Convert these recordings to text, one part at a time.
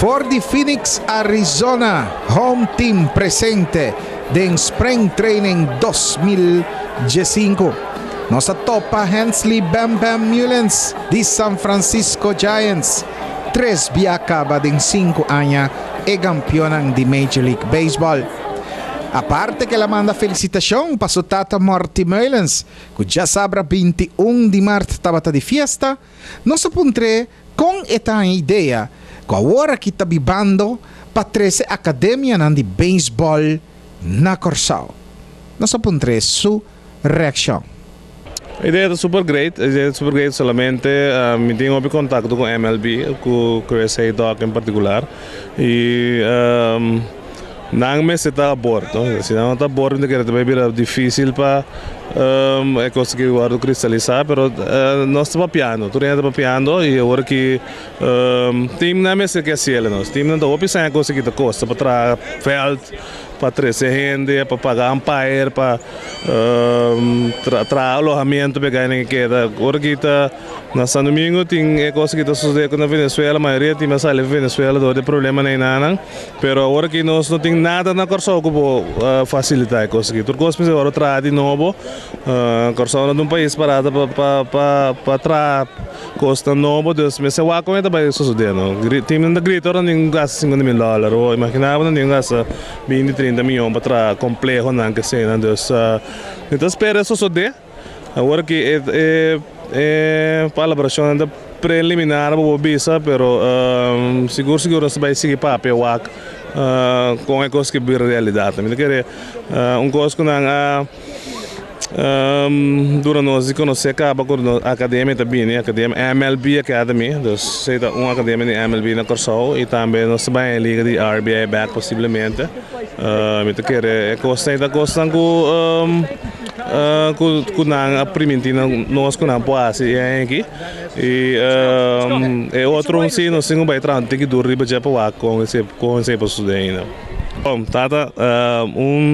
For the Phoenix, Arizona home team presente den Spring Training 2015. Nossa topa Hensley Bam Bam Mullins de San Francisco Giants. 3 acaba den 5 anos e campeonan de Major League Baseball. A parte que ela manda felicitação para o tata Marty Mullins, que já sabra 21 de março estava de fiesta, nós apontrei com esta ideia, que agora que está bibando para 13 academia de beisebol na Corsao. Nós apontrei sua reação. A ideia é super great, solamente me tenho contato com MLB, com Chris Haydock em particular, e não me está a bordo, se não está a bordo, vai ser difícil para conseguir o cristalizar, mas nós estamos piano, tu ainda estamos piano e agora que time não me se quer ser, nós time não está opção conseguir a costa para trazer feld, para trazer gente, para pagar umpire, para trazer alojamento, pegar ninguém queda. Agora que está na São Domingo tem conseguir suceder com a Venezuela, a maioria tem mais ali Venezuela, não tem problema nem nada, mas agora que nós não tem nada na Corsao que pode facilitar conseguir. Tu consegues agora trazer de novo, Corsao é um país parado para trazer costa novo, Deus me se vai com ele vai suceder, não? Time não grita, não tem gasta $50,000, ou imaginava não tem gasta 20-30 milhões para trazer complexo não que seja, Deus. Então espera suceder. Agora que colaboração ainda preliminar para visa, pero seguro se vai seguir para PWAC com a coisa que vira realidade. Me querer coisa que não durante nós conhecer acaba com a academia também, né? Academia MLB Academy, então seja uma academia de MLB na Corsao e também nós vai em liga de RBI back possivelmente. Me querer coisa da coisa que não primeiro nós que não pode aqui e outro sim nós temos vai entrar tem que dormir para já com esse posto ainda. Bom, tata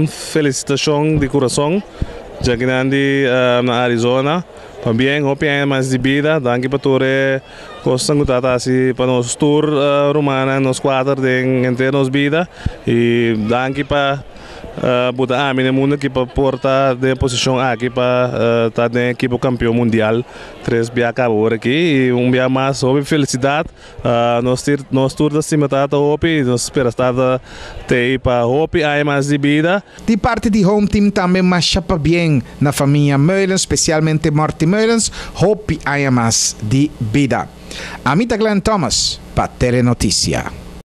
felicitação de coração já que na Arizona também hope mais de vida danke para toda coisa que tata assim para nos tour romana nos quadros de entre nos vida e danke para buta minha mundo que para porta de posição aqui para estar na equipe campeão mundial 3 acabou aqui e dia mais hope felicidade nós tour da cima tata hope nós espera estar ter para hope aí mais de vida de parte de home team também mais chapa bem na família Mullins, especialmente Marty Mullins, hope aí mais de vida. Amita Glenn Thomas para Telenotícia.